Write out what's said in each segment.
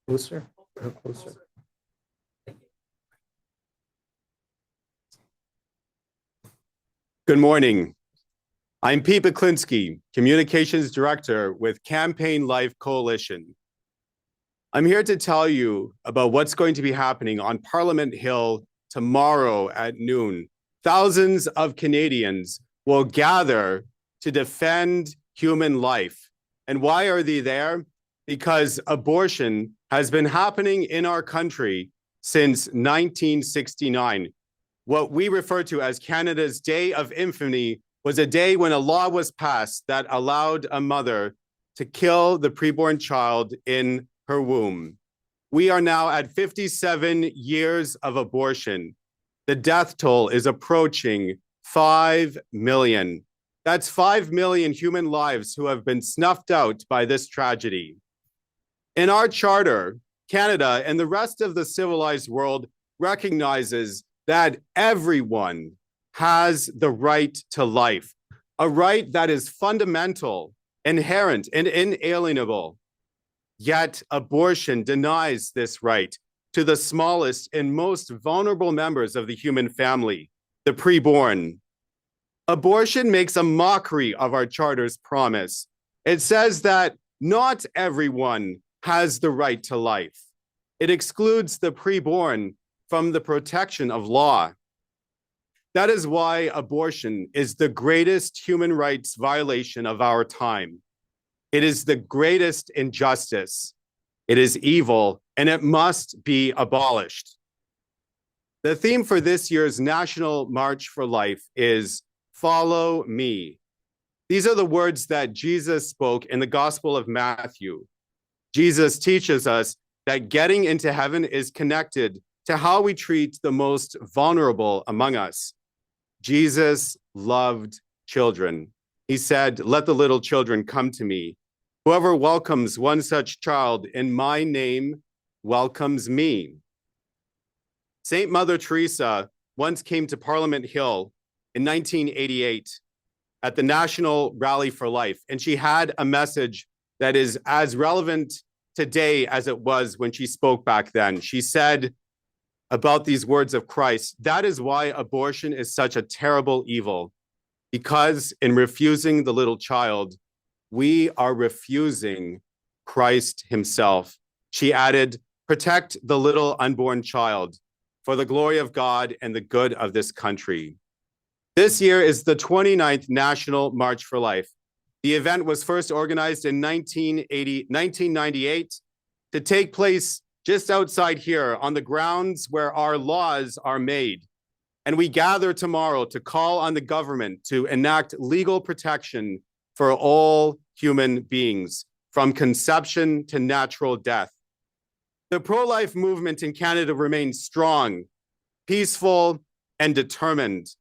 Closer, closer. Good morning. I'm Pete Beklinski, Communications Director with Campaign Life Coalition. I'm here to tell you about what's going to be happening on Parliament Hill tomorrow at noon. Thousands of Canadians will gather to defend human life. And why are they there? Because abortion has been happening in our country since 1969. What we refer to as Canada's Day of Infamy was a day when a law was passed that allowed a mother to kill the preborn child in her womb. We are now at 57 years of abortion. The death toll is approaching 5 million. That's 5 million human lives who have been snuffed out by this tragedy. In our charter, Canada and the rest of the civilized world recognizes that everyone has the right to life, a right that is fundamental, inherent, and inalienable. Yet abortion denies this right to the smallest and most vulnerable members of the human family, the preborn. Abortion makes a mockery of our charter's promise. It says that not everyone has the right to life. It excludes the preborn from the protection of law. That is why abortion is the greatest human rights violation of our time. It is the greatest injustice. It is evil, and it must be abolished. The theme for this year's National March for Life is "Follow me." These are the words that Jesus spoke in the Gospel of Matthew. Jesus teaches us that getting into heaven is connected to how we treat the most vulnerable among us. Jesus loved children. He said, "Let the little children come to me. Whoever welcomes one such child in my name welcomes me." St. Mother Teresa once came to Parliament Hill in 1988 at the National Rally for Life, and she had a message that is as relevant today as it was when she spoke back then. She said about these words of Christ, "That is why abortion is such a terrible evil, because in refusing the little child, we are refusing Christ himself." She added, "Protect the little unborn child for the glory of God and the good of this country." This year is the 29th National March for Life. The event was first organized in 1998 to take place just outside here on the grounds where our laws are made. And we gather tomorrow to call on the government to enact legal protection for all human beings, from conception to natural death. The pro-life movement in Canada remains strong, peaceful, and determined.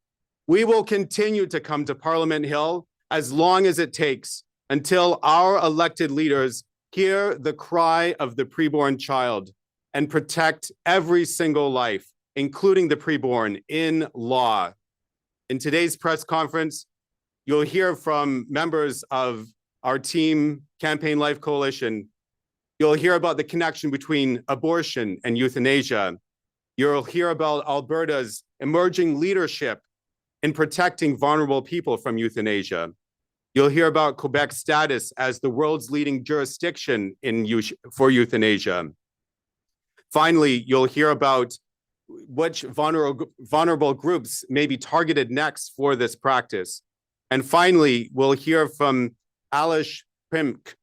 We will continue to come to Parliament Hill as long as it takes until our elected leaders hear the cry of the preborn child and protect every single life, including the preborn, in law. In today's press conference, you'll hear from members of our team, Campaign Life Coalition. You'll hear about the connection between abortion and euthanasia. You'll hear about Alberta's emerging leadership in protecting vulnerable people from euthanasia. You'll hear about Quebec's status as the world's leading jurisdiction for euthanasia. Finally, you'll hear about which vulnerable groups may be targeted next for this practice. And finally, we'll hear from Aleš Primk,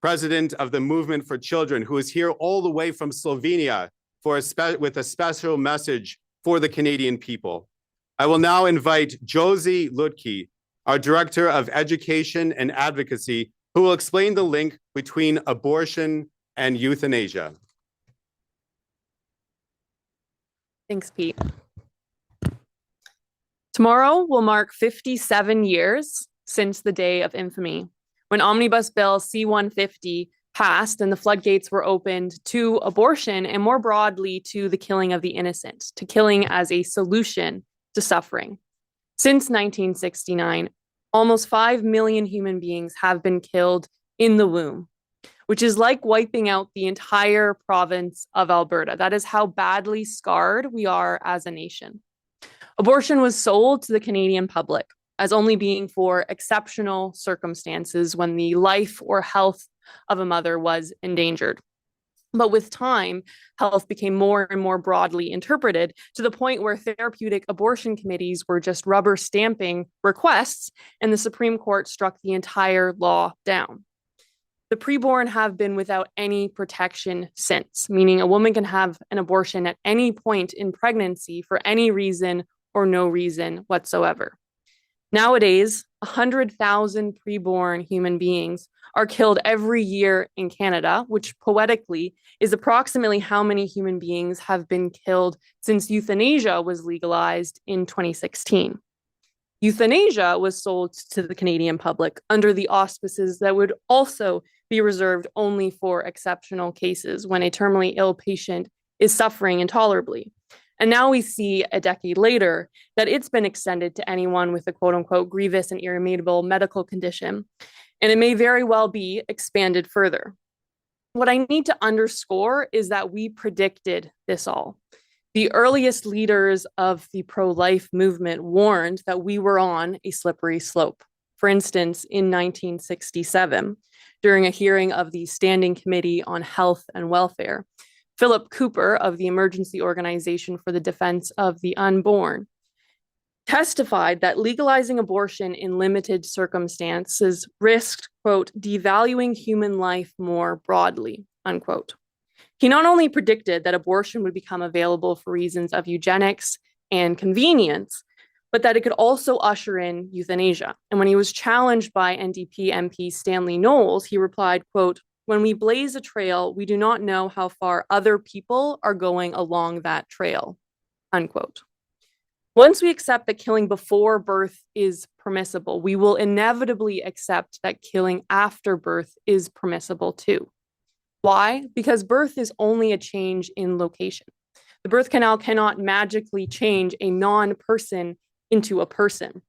president of the Movement for Children, who is here all the way from Slovenia with a special message for the Canadian people. I will now invite Josie Lutke, our Director of Education and Advocacy, who will explain the link between abortion and euthanasia. Thanks, Pete. Tomorrow will mark 57 years since the Day of Infamy, when Omnibus Bill C-150 passed and the floodgates were opened to abortion and more broadly to the killing of the innocent, to killing as a solution to suffering. Since 1969, almost 5 million human beings have been killed in the womb. which is like wiping out the entire province of Alberta. That is how badly scarred we are as a nation. Abortion was sold to the Canadian public as only being for exceptional circumstances when the life or health of a mother was endangered. But with time, health became more and more broadly interpreted to the point where therapeutic abortion committees were just rubber stamping requests, and the Supreme Court struck the entire law down. The preborn have been without any protection since, meaning a woman can have an abortion at any point in pregnancy for any reason or no reason whatsoever. Nowadays, 100,000 preborn human beings are killed every year in Canada, which poetically is approximately how many human beings have been killed since euthanasia was legalized in 2016. Euthanasia was sold to the Canadian public under the auspices that would also be reserved only for exceptional cases when a terminally ill patient is suffering intolerably. And now we see a decade later that it's been extended to anyone with a quote unquote grievous and irremediable medical condition. And it may very well be expanded further. What I need to underscore is that we predicted this all. The earliest leaders of the pro-life movement warned that we were on a slippery slope. For instance, in 1967, during a hearing of the Standing Committee on Health and Welfare, Philip Cooper of the Emergency Organization for the Defense of the Unborn testified that legalizing abortion in limited circumstances risked, quote, devaluing human life more broadly, unquote. He not only predicted that abortion would become available for reasons of eugenics and convenience, but that it could also usher in euthanasia. And when he was challenged by NDP MP Stanley Knowles, he replied, quote, when we blaze a trail, we do not know how far other people are going along that trail, unquote. Once we accept that killing before birth is permissible, we will inevitably accept that killing after birth is permissible too. Why? Because birth is only a change in location. The birth canal cannot magically change a non-person into a person.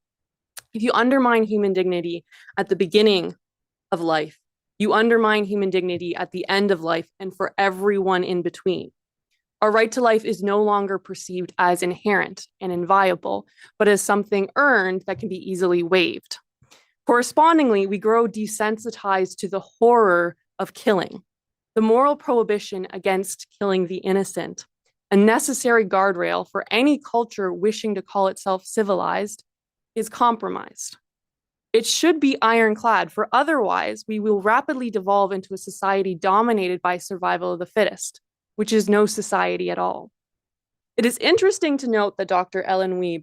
If you undermine human dignity at the beginning of life, you undermine human dignity at the end of life and for everyone in between. Our right to life is no longer perceived as inherent and inviolable, but as something earned that can be easily waived. Correspondingly, we grow desensitized to the horror of killing. The moral prohibition against killing the innocent, a necessary guardrail for any culture wishing to call itself civilized, is compromised. It should be ironclad, for otherwise we will rapidly devolve into a society dominated by survival of the fittest, which is no society at all. It is interesting to note that Dr. Ellen Wiebe,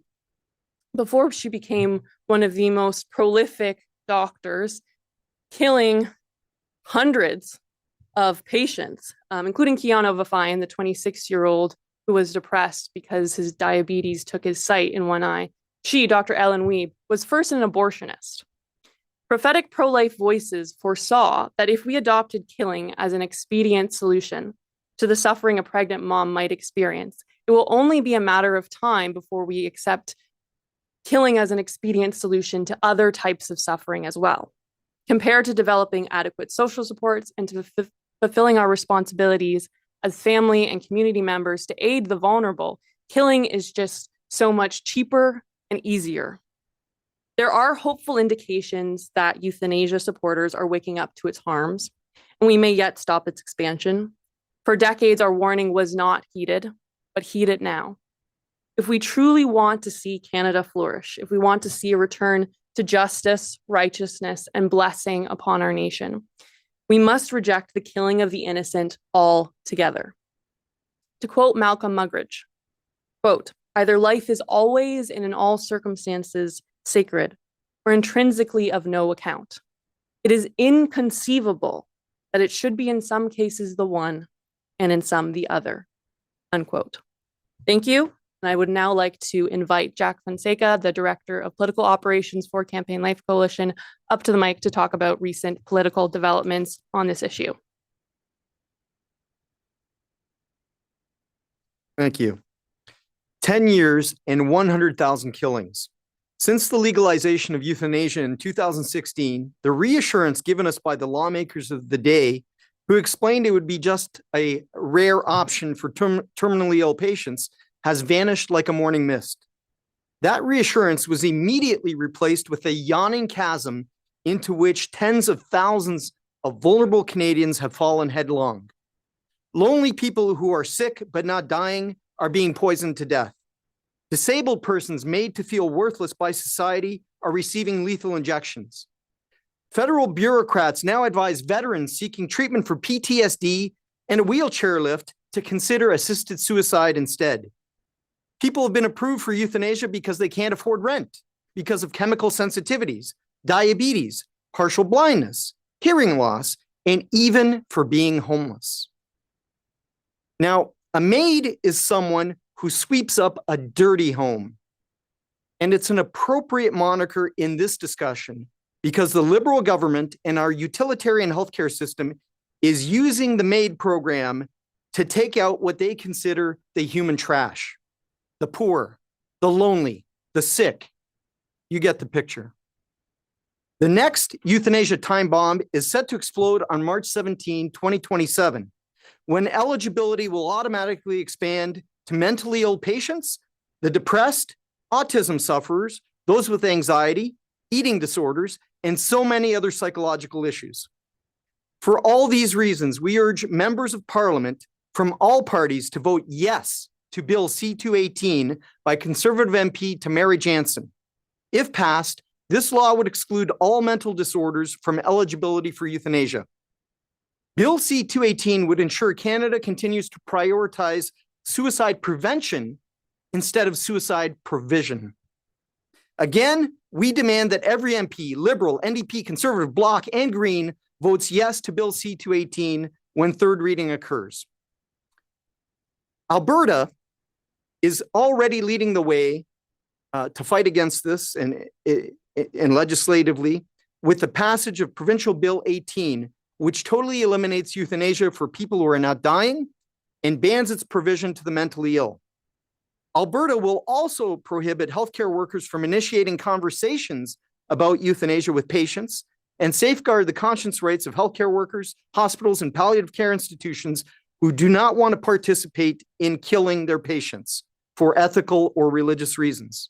before she became one of the most prolific doctors, killing hundreds of patients, including Keanu Vafine, the 26-year-old who was depressed because his diabetes took his sight in one eye. She, Dr. Ellen Wiebe, was first an abortionist. Prophetic pro-life voices foresaw that if we adopted killing as an expedient solution to the suffering a pregnant mom might experience, it will only be a matter of time before we accept killing as an expedient solution to other types of suffering as well. Compared to developing adequate social supports and to fulfilling our responsibilities as family and community members to aid the vulnerable, killing is just so much cheaper and easier. There are hopeful indications that euthanasia supporters are waking up to its harms, and we may yet stop its expansion. For decades, our warning was not heeded, but heed it now. If we truly want to see Canada flourish, if we want to see a return to justice, righteousness, and blessing upon our nation, we must reject the killing of the innocent altogether. To quote Malcolm Muggeridge, quote, either life is always and in all circumstances sacred or intrinsically of no account. It is inconceivable that it should be in some cases the one and in some the other, unquote. Thank you. And I would now like to invite Jack Fonseca, the Director of Political Operations for Campaign Life Coalition, up to the mic to talk about recent political developments on this issue. Thank you. 10 years and 100,000 killings. Since the legalization of euthanasia in 2016, the reassurance given us by the lawmakers of the day who explained it would be just a rare option for terminally ill patients, has vanished like a morning mist. That reassurance was immediately replaced with a yawning chasm into which tens of thousands of vulnerable Canadians have fallen headlong. Lonely people who are sick but not dying are being poisoned to death. Disabled persons made to feel worthless by society are receiving lethal injections. Federal bureaucrats now advise veterans seeking treatment for PTSD and a wheelchair lift to consider assisted suicide instead. People have been approved for euthanasia because they can't afford rent, because of chemical sensitivities, diabetes, partial blindness, hearing loss, and even for being homeless. Now, a MAID is someone who sweeps up a dirty home. And it's an appropriate moniker in this discussion because the Liberal government and our utilitarian healthcare system is using the MAID program to take out what they consider the human trash, the poor, the lonely, the sick. You get the picture. The next euthanasia time bomb is set to explode on March 17, 2027, when eligibility will automatically expand to mentally ill patients, the depressed, autism sufferers, those with anxiety, eating disorders, and so many other psychological issues. For all these reasons, we urge members of Parliament from all parties to vote yes to Bill C-218 by Conservative MP Tamara Jansen. If passed, this law would exclude all mental disorders from eligibility for euthanasia. Bill C-218 would ensure Canada continues to prioritize suicide prevention instead of suicide provision. Again, we demand that every MP, Liberal, NDP, Conservative, Bloc, and Green votes yes to Bill C-218 when third reading occurs. Alberta is already leading the way to fight against this and legislatively with the passage of Provincial Bill 18, which totally eliminates euthanasia for people who are not dying and bans its provision to the mentally ill. Alberta will also prohibit healthcare workers from initiating conversations about euthanasia with patients and safeguard the conscience rights of healthcare workers, hospitals, and palliative care institutions who do not want to participate in killing their patients for ethical or religious reasons.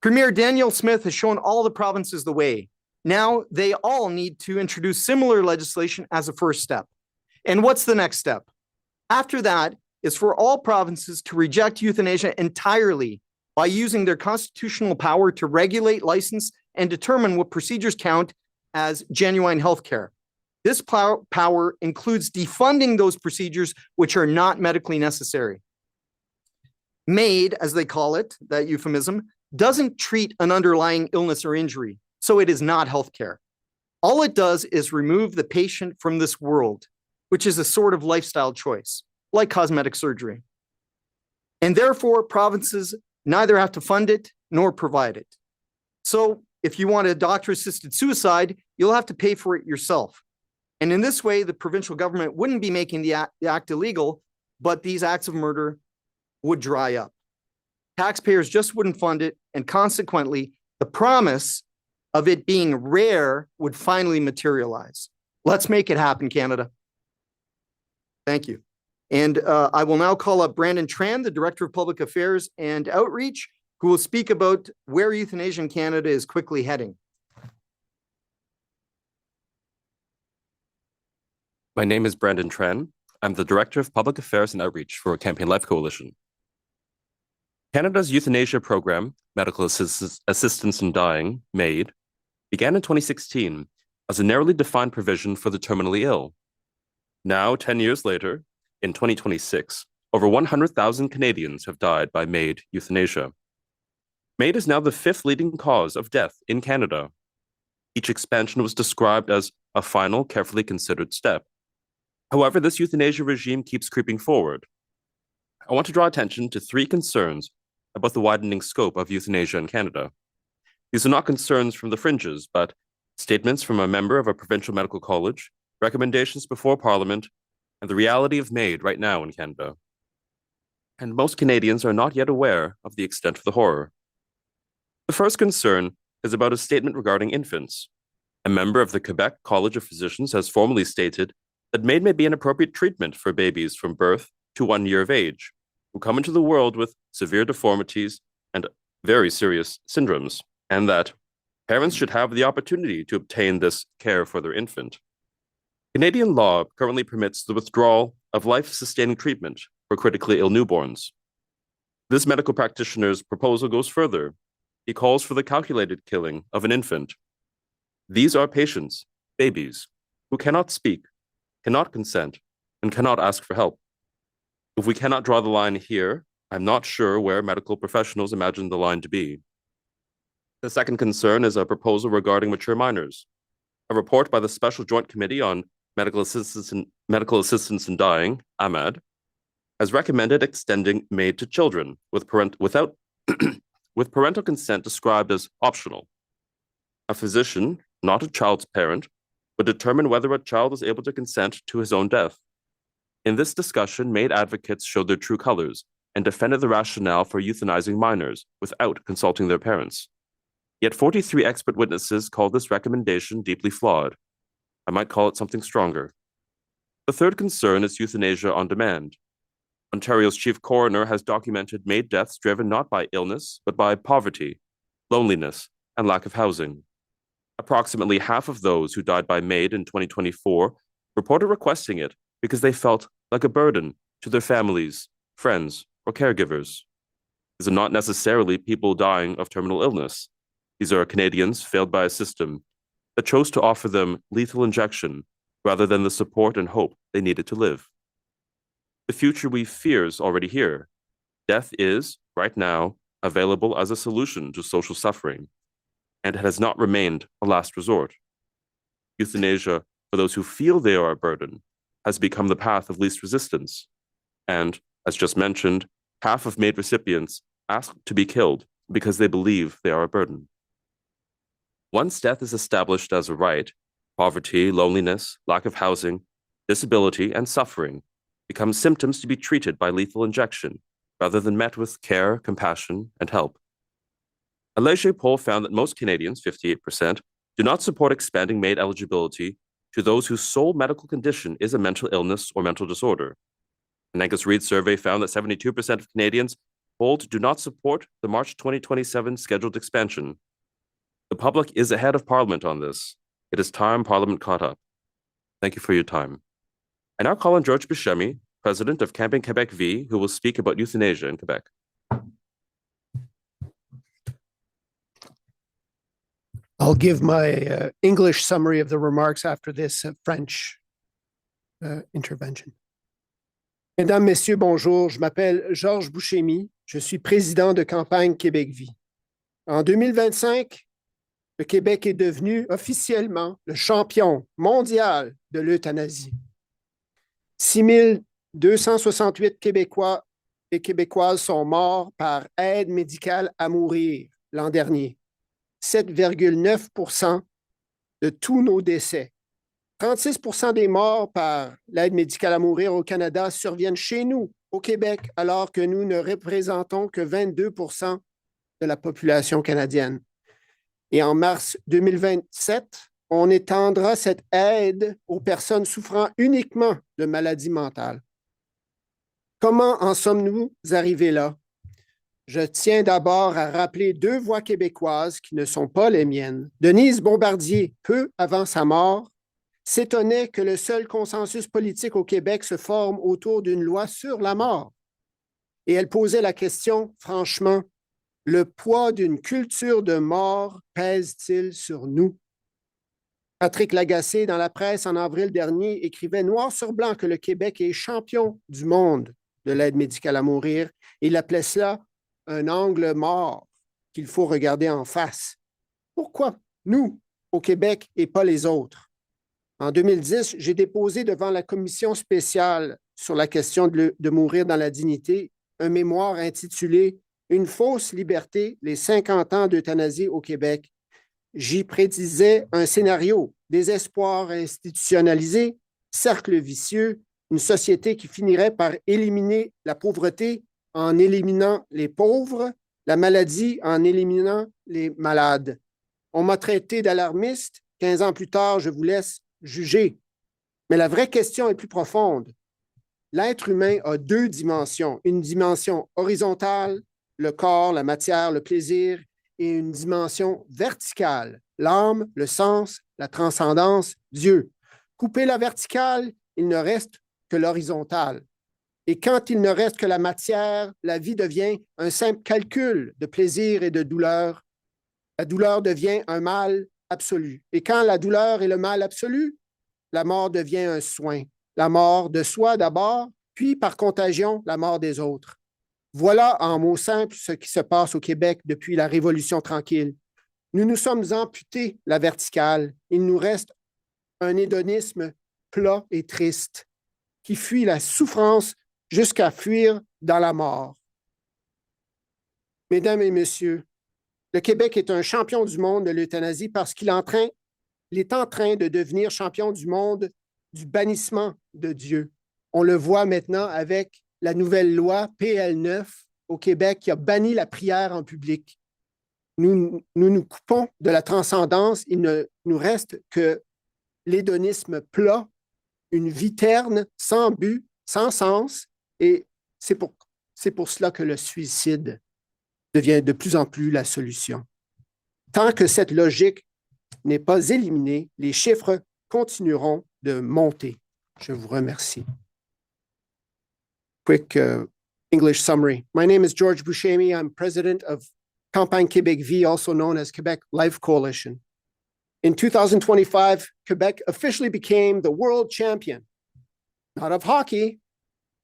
Premier Danielle Smith has shown all the provinces the way. Now they all need to introduce similar legislation as a first step. And what's the next step? After that is for all provinces to reject euthanasia entirely by using their constitutional power to regulate, license, and determine what procedures count as genuine healthcare. This power includes defunding those procedures which are not medically necessary. MAID, as they call it, that euphemism, doesn't treat an underlying illness or injury, so it is not healthcare. All it does is remove the patient from this world, which is a sort of lifestyle choice, like cosmetic surgery. And therefore, provinces neither have to fund it nor provide it. So if you want a doctor-assisted suicide, you'll have to pay for it yourself. And in this way, the provincial government wouldn't be making the act illegal, but these acts of murder would dry up. Taxpayers just wouldn't fund it, and consequently, the promise of it being rare would finally materialize. Let's make it happen, Canada. Thank you. And I will now call up Brandon Tran, the Director of Public Affairs and Outreach, who will speak about where euthanasia in Canada is quickly heading. My name is Brandon Tran. I'm the Director of Public Affairs and Outreach for Campaign Life Coalition. Canada's euthanasia program, Medical Assistance in Dying, MAID, began in 2016 as a narrowly defined provision for the terminally ill. Now, 10 years later, in 2026, over 100,000 Canadians have died by MAID euthanasia. MAID is now the fifth leading cause of death in Canada. Each expansion was described as a final, carefully considered step. However, this euthanasia regime keeps creeping forward. I want to draw attention to three concerns about the widening scope of euthanasia in Canada. These are not concerns from the fringes, but statements from a member of a provincial medical college, recommendations before Parliament, and the reality of MAID right now in Canada. And most Canadians are not yet aware of the extent of the horror. The first concern is about a statement regarding infants. A member of the Quebec College of Physicians has formally stated that MAID may be an appropriate treatment for babies from birth to 1 year of age who come into the world with severe deformities and very serious syndromes, and that parents should have the opportunity to obtain this care for their infant. Canadian law currently permits the withdrawal of life-sustaining treatment for critically ill newborns. This medical practitioner's proposal goes further. He calls for the calculated killing of an infant. These are patients, babies, who cannot speak, cannot consent, and cannot ask for help. If we cannot draw the line here, I'm not sure where medical professionals imagine the line to be. The second concern is a proposal regarding mature minors. A report by the Special Joint Committee on Medical Assistance in Dying, MAID, has recommended extending MAID to children with parental consent described as optional. A physician, not a child's parent, would determine whether a child is able to consent to his own death. In this discussion, MAID advocates showed their true colors and defended the rationale for euthanizing minors without consulting their parents. Yet 43 expert witnesses called this recommendation deeply flawed. I might call it something stronger. The third concern is euthanasia on demand. Ontario's chief coroner has documented MAID deaths driven not by illness, but by poverty, loneliness, and lack of housing. Approximately half of those who died by MAID in 2024 reported requesting it because they felt like a burden to their families, friends, or caregivers. These are not necessarily people dying of terminal illness. These are Canadians failed by a system that chose to offer them lethal injection rather than the support and hope they needed to live. The future we fear is already here. Death is, right now, available as a solution to social suffering, and it has not remained a last resort. Euthanasia, for those who feel they are a burden, has become the path of least resistance. And, as just mentioned, half of MAID recipients ask to be killed because they believe they are a burden. Once death is established as a right, poverty, loneliness, lack of housing, disability, and suffering become symptoms to be treated by lethal injection rather than met with care, compassion, and help. A Leger poll found that most Canadians, 58%, do not support expanding MAID eligibility to those whose sole medical condition is a mental illness or mental disorder. An Angus Reid survey found that 72% of Canadians polled do not support the March 2027 scheduled expansion. The public is ahead of Parliament on this. It is time Parliament caught up. Thank you for your time. I now call on George Buscemi, President of Campaign Quebec V, who will speak about euthanasia in Quebec. I'll give my English summary of the remarks after this French intervention. Mesdames, Messieurs, bonjour. Je m'appelle Georges Buscemi. Je suis président de Campagne Québec Vie. En 2025, le Québec est devenu officiellement le champion mondial de l'euthanasie. 6 268 Québécois et Québécoises sont morts par aide médicale à mourir l'an dernier. 7,9% de tous nos décès. 36% des morts par l'aide médicale à mourir au Canada surviennent chez nous, au Québec, alors que nous ne représentons que 22% de la population canadienne. Et en mars 2027, on étendra cette aide aux personnes souffrant uniquement de maladies mentales. Comment en sommes-nous arrivés là? Je tiens d'abord à rappeler 2 voix québécoises qui ne sont pas les miennes. Denise Bombardier, peu avant sa mort, s'étonnait que le seul consensus politique au Québec se forme autour d'une loi sur la mort. Et elle posait la question, franchement, le poids d'une culture de mort pèse-t-il sur nous? Patrick Lagacé, dans la presse en avril dernier, écrivait noir sur blanc que le Québec est champion du monde de l'aide médicale à mourir. Il appelait cela un angle mort qu'il faut regarder en face. Pourquoi nous, au Québec, et pas les autres? En 2010, j'ai déposé devant la commission spéciale sur la question de mourir dans la dignité un mémoire intitulé « Une fausse liberté, les 50 ans d'euthanasie au Québec ». J'y prédisais un scénario, désespoir institutionnalisé, cercle vicieux, une société qui finirait par éliminer la pauvreté en éliminant les pauvres, la maladie en éliminant les malades. On m'a traité d'alarmiste. 15 ans plus tard, je vous laisse juger. Mais la vraie question est plus profonde. L'être humain a deux dimensions. Une dimension horizontale, le corps, la matière, le plaisir, et une dimension verticale, l'âme, le sens, la transcendance, Dieu. Couper la verticale, il ne reste que l'horizontale. Et quand il ne reste que la matière, la vie devient un simple calcul de plaisir et de douleur. La douleur devient un mal absolu. Et quand la douleur est le mal absolu, la mort devient un soin. La mort de soi d'abord, puis par contagion, la mort des autres. Voilà en mots simples ce qui se passe au Québec depuis la Révolution tranquille. Nous nous sommes amputés la verticale. Il nous reste un hédonisme plat et triste qui fuit la souffrance jusqu'à fuir dans la mort. Mesdames et messieurs, le Québec est un champion du monde de l'euthanasie parce qu'il est en train de devenir champion du monde du bannissement de Dieu. On le voit maintenant avec la nouvelle loi PL9 au Québec qui a banni la prière en public. Nous nous coupons de la transcendance. Il ne nous reste que l'hédonisme plat, une vie terne, sans but, sans sens. Et c'est pour cela que le suicide devient de plus en plus la solution. Tant que cette logique n'est pas éliminée, les chiffres continueront de monter. Je vous remercie. Quick English summary. My name is George Bouchemi. I'm president of Campagne Québec Vie, also known as Quebec Life Coalition. In 2025, Quebec officially became the world champion, not of hockey,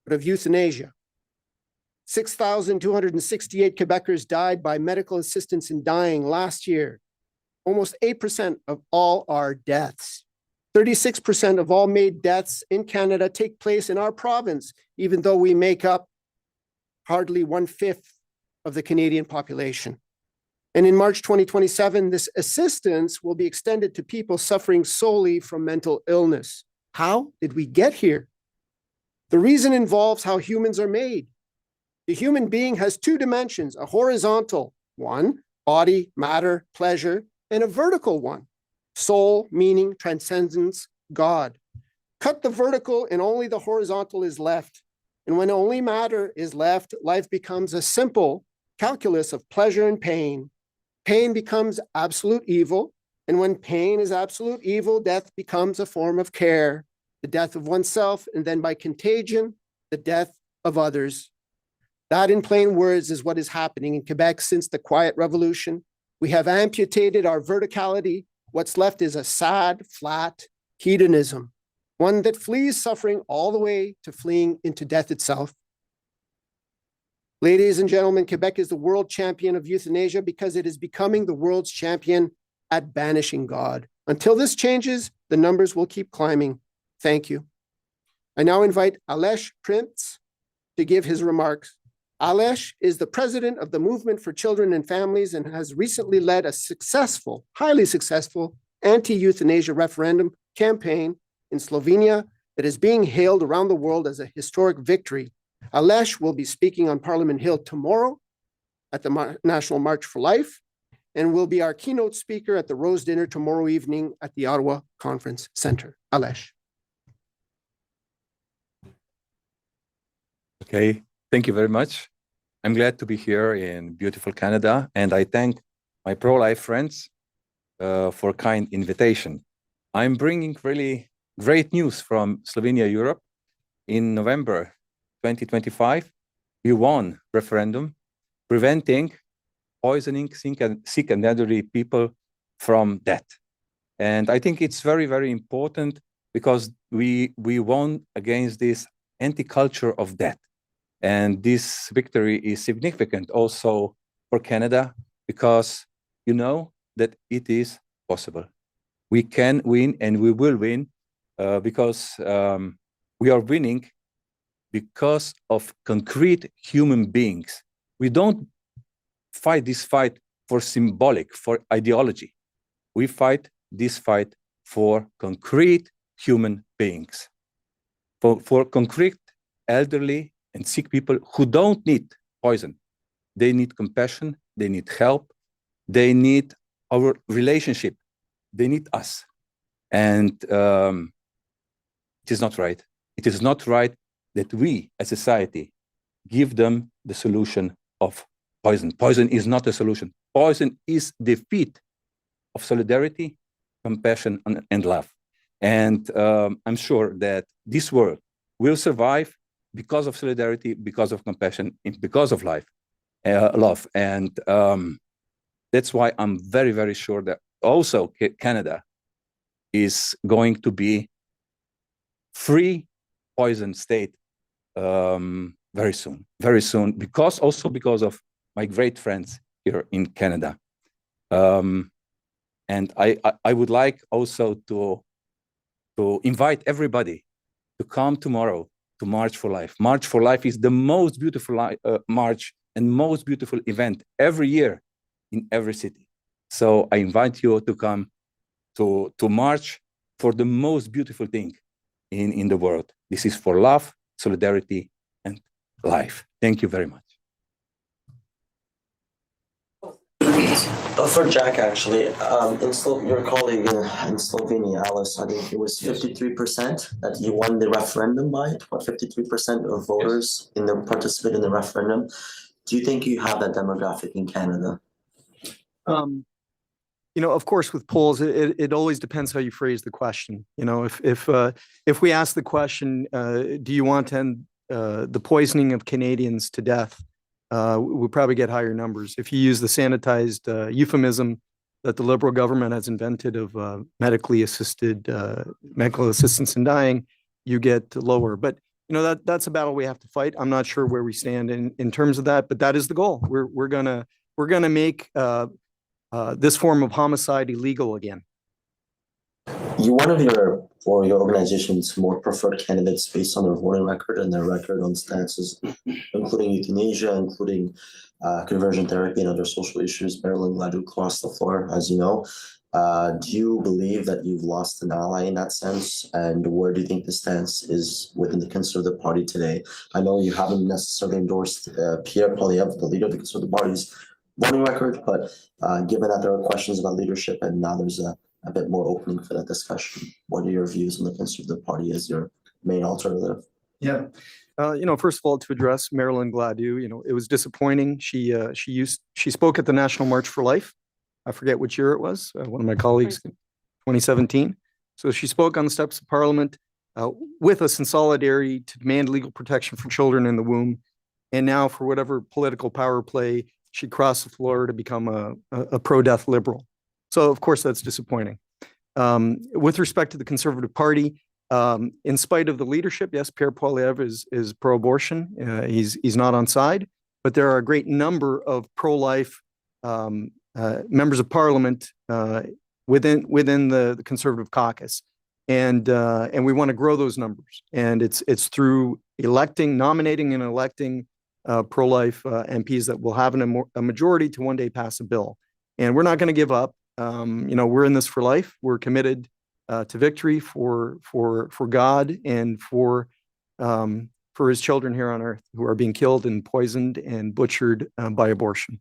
but of euthanasia. 6,268 Quebecers died by medical assistance in dying last year, almost 8% of all our deaths. 36% of all MAID deaths in Canada take place in our province, even though we make up hardly 1/5 of the Canadian population. And in March 2027, this assistance will be extended to people suffering solely from mental illness. How did we get here? The reason involves how humans are made. The human being has two dimensions, a horizontal one, body, matter, pleasure, and a vertical one, soul, meaning, transcendence, God. Cut the vertical and only the horizontal is left. And when only matter is left, life becomes a simple calculus of pleasure and pain. Pain becomes absolute evil. And when pain is absolute evil, death becomes a form of care, the death of oneself, and then by contagion, the death of others. That, in plain words, is what is happening in Quebec since the Quiet Revolution. We have amputated our verticality. What's left is a sad, flat hedonism, one that flees suffering all the way to fleeing into death itself. Ladies and gentlemen, Quebec is the world champion of euthanasia because it is becoming the world's champion at banishing God. Until this changes, the numbers will keep climbing. Thank you. I now invite Alesh Prince to give his remarks. Alesh is the president of the Movement for Children and Families and has recently led a successful, highly successful anti-euthanasia referendum campaign in Slovenia that is being hailed around the world as a historic victory. Alesh will be speaking on Parliament Hill tomorrow at the National March for Life and will be our keynote speaker at the Rose Dinner tomorrow evening at the Ottawa Conference Centre. Alesh. Okay, thank you very much. I'm glad to be here in beautiful Canada, and I thank my pro-life friends for kind invitation. I'm bringing really great news from Slovenia, Europe. In November 2025, we won referendum preventing poisoning sick and elderly people from death. And I think it's very, very important because we won against this anti-culture of death. And this victory is significant also for Canada because you know that it is possible. We can win and we will win because we are winning because of concrete human beings. We don't fight this fight for symbolic, for ideology. We fight this fight for concrete human beings, for concrete elderly and sick people who don't need poison. They need compassion, they need help, they need our relationship, they need us. And It is not right. It is not right that we, as society, give them the solution of poison. Poison is not a solution. Poison is defeat of solidarity, compassion, and love. And I'm sure that this world will survive because of solidarity, because of compassion, and because of love. And that's why I'm very, very sure that also Canada is going to be free poison state very soon, because of my great friends here in Canada. And I would like also to invite everybody to come tomorrow to March for Life. March for Life is the most beautiful march and most beautiful event every year in every city. So I invite you to come to march for the most beautiful thing in the world. This is for love, solidarity, and life. Thank you very much. For Jack, actually, your colleague in Slovenia, Alice, I think it was 53% that you won the referendum by. What, 53% of voters participate in the referendum? Do you think you have that demographic in Canada? Of course, with polls, it always depends how you phrase the question. If we ask the question, do you want to end the poisoning of Canadians to death? We'll probably get higher numbers. If you use the sanitized euphemism that the Liberal government has invented of medical assistance in dying, you get lower. But that's a battle we have to fight. I'm not sure where we stand in terms of that, but that is the goal. We're gonna make this form of homicide illegal again. One of your organization's more preferred candidates based on their voting record and their record on stances, including euthanasia, including conversion therapy and other social issues. Marilyn Gladu crossed the floor, as you know. Do you believe that you've lost an ally in that sense? And where do you think the stance is within the Conservative Party today? I know you haven't necessarily endorsed Pierre Poilievre, the leader of the Conservative Party's voting record, but given that there are questions about leadership and now there's a bit more opening for that discussion, what are your views on the Conservative Party as your main alternative? Yeah. First of all, to address Marilyn Gladu, it was disappointing. She spoke at the National March for Life. I forget which year it was. One of my colleagues, 2017. So she spoke on the steps of Parliament with us in solidarity to demand legal protection for children in the womb. And now, for whatever political power play, she crossed the floor to become a pro-death liberal. So, of course, that's disappointing. With respect to the Conservative Party, in spite of the leadership, yes, Pierre Poilievre is pro-abortion. He's not on side, but there are a great number of pro-life members of Parliament within the Conservative caucus, and we want to grow those numbers. And it's through nominating and electing pro-life MPs that will have a majority to one day pass a bill. And we're not going to give up. We're in this for life. We're committed to victory for God and for his children here on earth who are being killed and poisoned and butchered by abortion.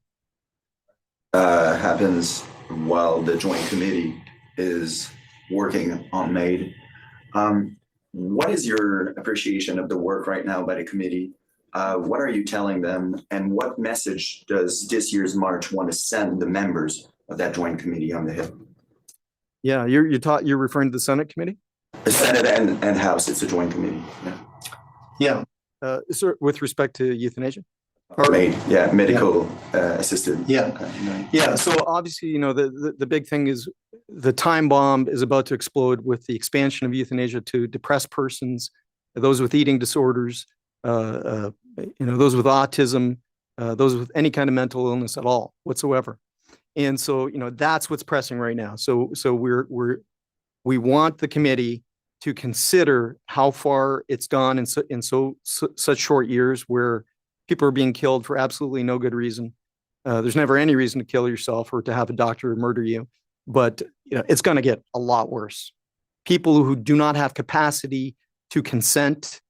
Happens while the Joint Committee is working on MAID. What is your appreciation of the work right now by the committee? What are you telling them, and what message does this year's March want to send the members of that Joint Committee on the Hill? Yeah, you're referring to the Senate committee? The Senate and House, it's a Joint Committee. Yeah. So with respect to euthanasia? MAID, yeah, medical assisted. Yeah. So obviously, the big thing is the time bomb is about to explode with the expansion of euthanasia to depressed persons, those with eating disorders, those with autism, those with any kind of mental illness at all whatsoever. And so, that's what's pressing right now. So we want the committee to consider how far it's gone in such short years where people are being killed for absolutely no good reason. There's never any reason to kill yourself or to have a doctor murder you, but it's going to get a lot worse. People who do not have capacity to consent,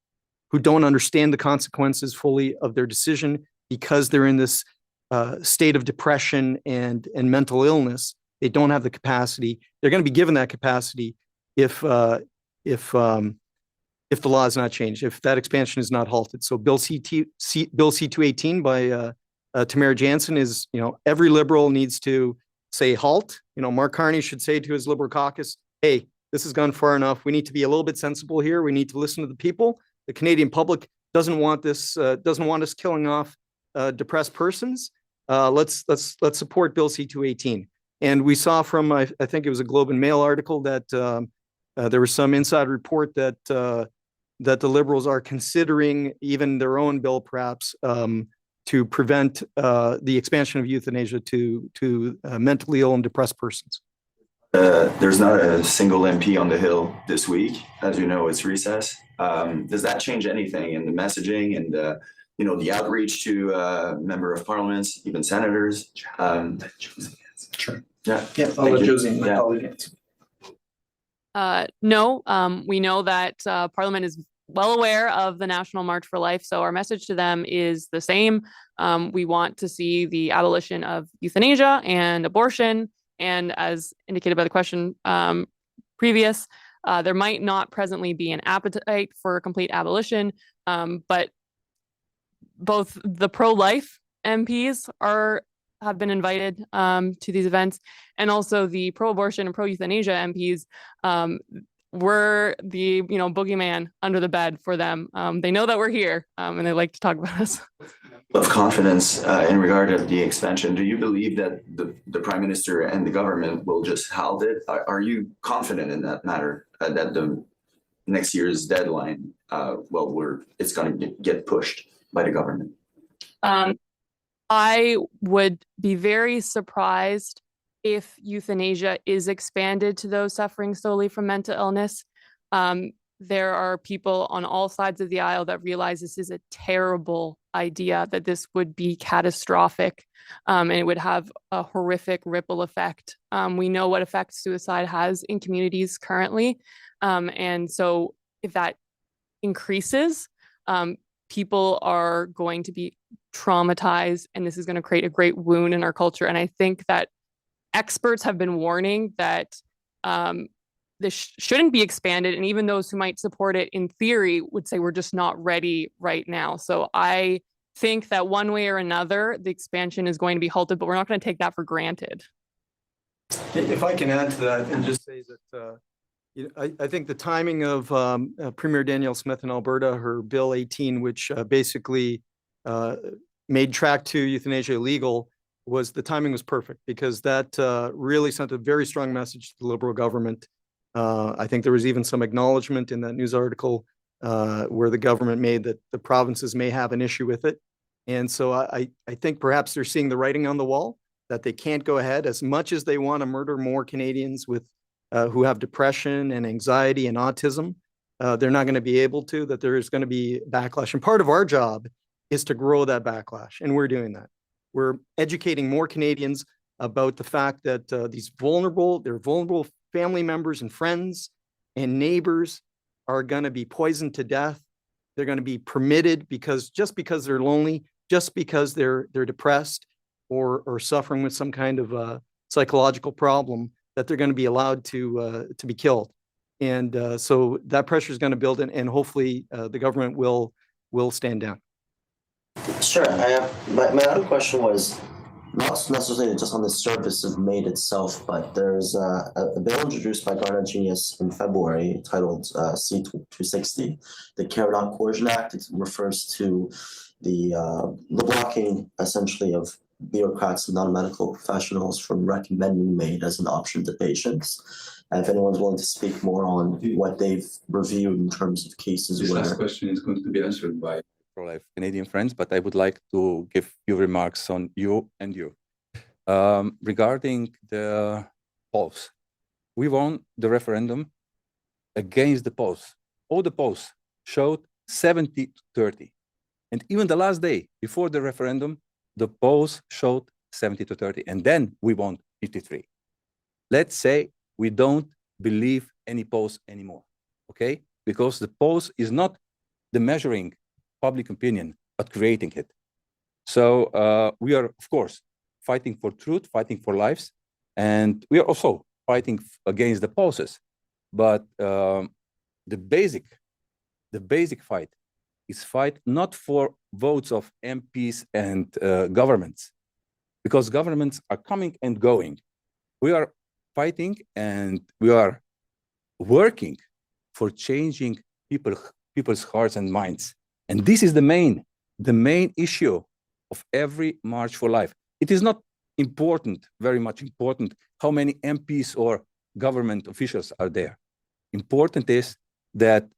who don't understand the consequences fully of their decision because they're in this state of depression and mental illness, they don't have the capacity. They're going to be given that capacity if if the law is not changed, if that expansion is not halted. So Bill C-218 by Tamara Jansen is, every Liberal needs to say halt. Mark Carney should say to his Liberal caucus, hey, this has gone far enough. We need to be a little bit sensible here. We need to listen to the people. The Canadian public doesn't want this, doesn't want us killing off depressed persons. Let's support Bill C-218. And we saw from, I think it was a Globe and Mail article that there was some inside report that that the Liberals are considering even their own bill, perhaps, to prevent the expansion of euthanasia to mentally ill and depressed persons. There's not a single MP on the Hill this week. As you know, it's recess. Does that change anything in the messaging and the outreach to member of parliaments, even senators? Sure. Yeah. Yeah. I'll let Josie, my colleague, answer. No, we know that Parliament is well aware of the National March for Life, so our message to them is the same. We want to see the abolition of euthanasia and abortion, and as indicated by the question previous, there might not presently be an appetite for a complete abolition, but both the pro-life MPs have been invited to these events, and also the pro-abortion and pro-euthanasia MPs were the boogeyman under the bed for them. They know that we're here, and they like to talk about us. Of confidence in regard to the expansion, do you believe that the Prime Minister and the government will just halt it? Are you confident in that matter, that the next year's deadline, it's going to get pushed by the government? I would be very surprised if euthanasia is expanded to those suffering solely from mental illness. There are people on all sides of the aisle that realize this is a terrible idea, that this would be catastrophic, and it would have a horrific ripple effect. We know what effect suicide has in communities currently. And so if that increases, people are going to be traumatized, and this is going to create a great wound in our culture. And I think that experts have been warning that this shouldn't be expanded, and even those who might support it in theory would say we're just not ready right now. So I think that one way or another, the expansion is going to be halted, but we're not going to take that for granted. If I can add to that and just say that I think the timing of Premier Danielle Smith in Alberta, her Bill 18, which basically made track 2 euthanasia illegal, the timing was perfect, because that really sent a very strong message to the Liberal government. I think there was even some acknowledgement in that news article where the government made that the provinces may have an issue with it. And so I think perhaps they're seeing the writing on the wall, that they can't go ahead as much as they want to murder more Canadians with who have depression and anxiety and autism. They're not going to be able to, that there is going to be backlash. And part of our job is to grow that backlash. And we're doing that. We're educating more Canadians about the fact that they're vulnerable family members and friends and neighbors are going to be poisoned to death. They're going to be permitted just because they're lonely, just because they're depressed or suffering with some kind of psychological problem, that they're going to be allowed to be killed. And so that pressure is going to build, and hopefully the government will stand down. Sure. My other question was not necessarily just on the service of MAID itself, but there's a bill introduced by Garnet Genius in February titled C-260, the Care Not Coercion Act. It refers to the blocking, essentially, of bureaucrats and non-medical professionals from recommending MAID as an option to patients. And if anyone's willing to speak more on what they've reviewed in terms of cases This where... last question is going to be answered by pro-life Canadian friends, but I would like to give few remarks on you. Regarding the polls, we won the referendum against the polls. All the polls showed 70-30. And even the last day before the referendum, the polls showed 70-30. And then we won 53. Let's say we don't believe any polls anymore, okay? Because the polls is not the measuring public opinion, but creating it. So we are, of course, fighting for truth, fighting for lives, and we are also fighting against the polls. But the basic the basic fight is fight not for votes of MPs and governments, because governments are coming and going. We are fighting and we are working for changing people's hearts and minds. And this is the main issue of every March for Life. It is not important, very much important, how many MPs or government officials are there. Important is that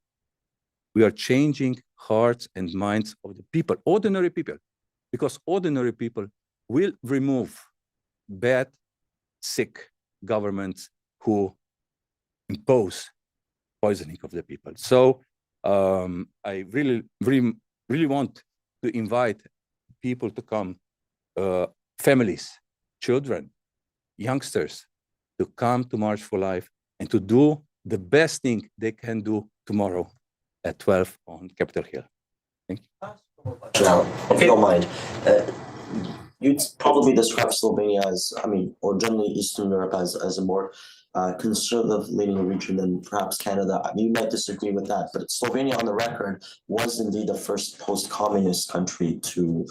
we are changing hearts and minds of the people, ordinary people, because ordinary people will remove bad, sick governments who impose poisoning of the people. So I really want to invite people to come, families, children, youngsters, to come to March for Life and to do the best thing they can do tomorrow at 12 on Capitol Hill. Thank you. Now, if you don't mind, you'd probably describe Slovenia as, or generally Eastern Europe as a more conservative leaning region than perhaps Canada. You might disagree with that, but Slovenia on the record was indeed the first post-communist country to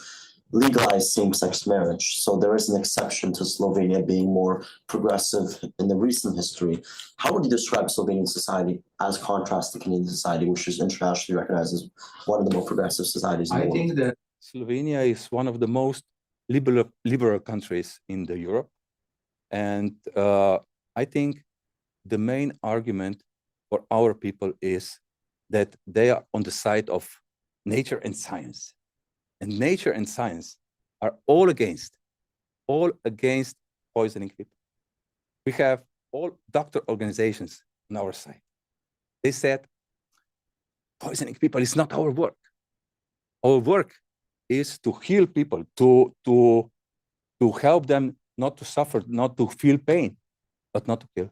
legalize same-sex marriage. So there is an exception to Slovenia being more progressive in the recent history. How would you describe Slovenian society as contrast to Canadian society, which is internationally recognized as one of the more progressive societies in the world? I think that Slovenia is one of the most liberal countries in Europe. And I think the main argument for our people is that they are on the side of nature and science. And nature and science are all against poisoning people. We have all doctor organizations on our side. They said, poisoning people is not our work. Our work is to heal people, to help them not to suffer, not to feel pain, but not to kill.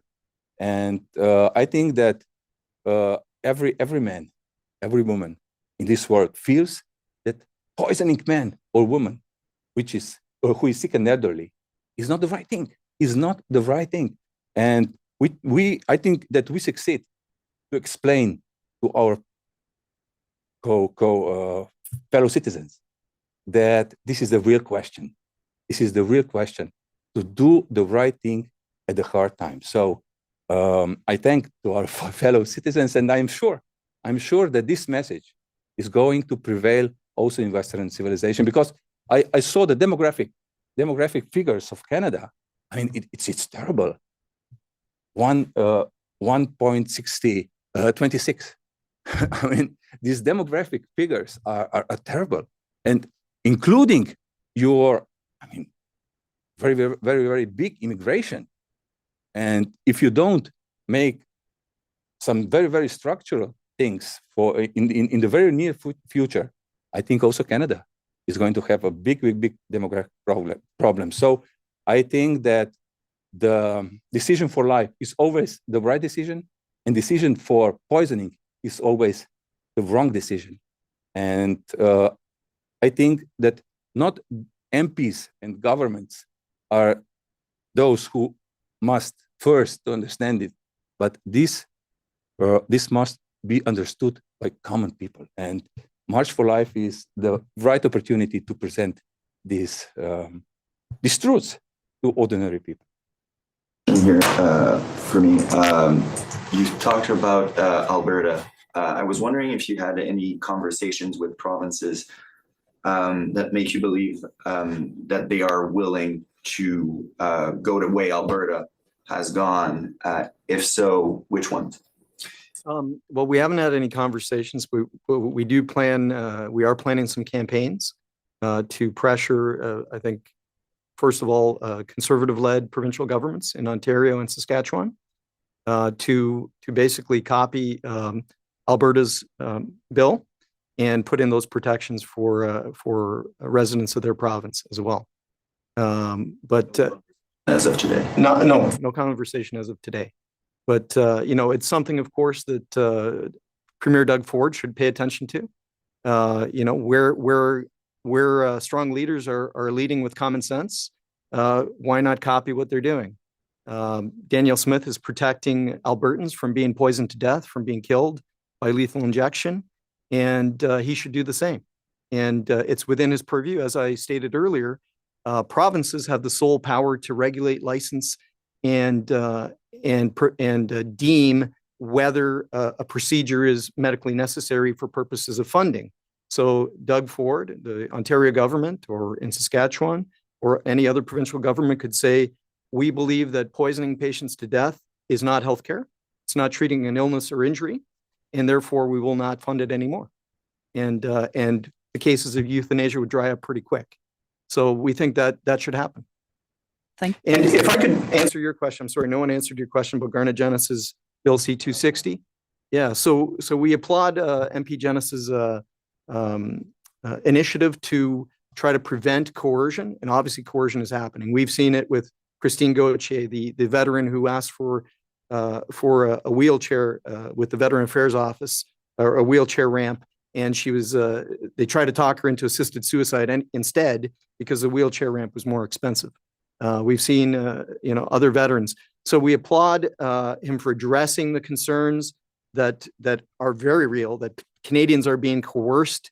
And I think that every man, every woman in this world feels that poisoning man or woman, who is sick and elderly, is not the right thing. Is not the right thing. And I think that we succeed to explain to our fellow citizens that this is the real question. This is the real question, to do the right thing at the hard time. So I thank to our fellow citizens, and I'm sure that this message is going to prevail also in Western civilization, because I saw the demographic figures of Canada. I mean, it's terrible. 1.26. I mean, these demographic figures are terrible, and including your, very, very, very, very big immigration. And if you don't make some very, very structural things for in the very near future, I think also Canada is going to have a big demographic problem. So I think that the decision for life is always the right decision, and decision for poisoning is always the wrong decision. And I think that not MPs and governments are those who must first understand it, but this must be understood by common people. And March for Life is the right opportunity to present these truths to ordinary people. Here for me, you talked about Alberta. I was wondering if you had any conversations with provinces that make you believe that they are willing to go the way Alberta has gone. If so, which ones? Well, we haven't had any conversations. We do plan. We are planning some campaigns to pressure. I think, first of all, conservative-led provincial governments in Ontario and Saskatchewan to basically copy Alberta's bill and put in those protections for residents of their province as well. But as of today, no conversation as of today. But it's something, of course, that Premier Doug Ford should pay attention to. Where strong leaders are leading with common sense, why not copy what they're doing? Danielle Smith is protecting Albertans from being poisoned to death, from being killed by lethal injection. and he should do the same. And it's within his purview, as I stated earlier. Provinces have the sole power to regulate, license, and deem whether a procedure is medically necessary for purposes of funding. So Doug Ford, the Ontario government, or in Saskatchewan, or any other provincial government could say, we believe that poisoning patients to death is not healthcare. It's not treating an illness or injury, and therefore we will not fund it anymore. And the cases of euthanasia would dry up pretty quick. So we think that that should happen. Thank you. And if I could answer your question, I'm sorry, no one answered your question about Garnet Genes's Bill C-260. Yeah, so we applaud MP Genes's initiative to try to prevent coercion, and obviously coercion is happening. We've seen it with Christine Gauthier, the veteran who asked for a wheelchair with the Veteran Affairs Office, or a wheelchair ramp, and she was they tried to talk her into assisted suicide instead because the wheelchair ramp was more expensive. We've seen other veterans, so we applaud him for addressing the concerns that are very real, that Canadians are being coerced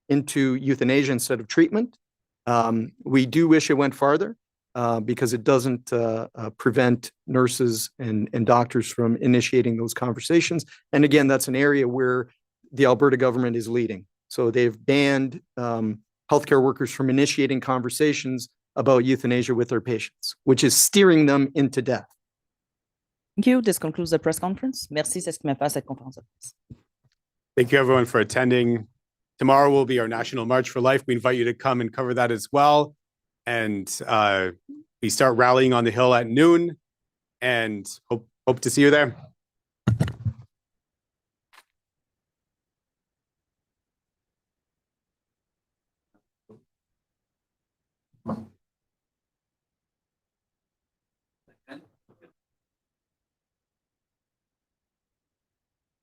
into euthanasia instead of treatment. We do wish it went farther because it doesn't prevent nurses and doctors from initiating those conversations. And again, that's an area where the Alberta government is leading. So they've banned healthcare workers from initiating conversations about euthanasia with their patients, which is steering them into death. Thank you. This concludes the press conference. Merci, c'est ce qui met fin à cette conférence de presse. Thank you, everyone, for attending. Tomorrow will be our National March for Life. We invite you to come and cover that as well. And we start rallying on the Hill at noon, and hope to see you there.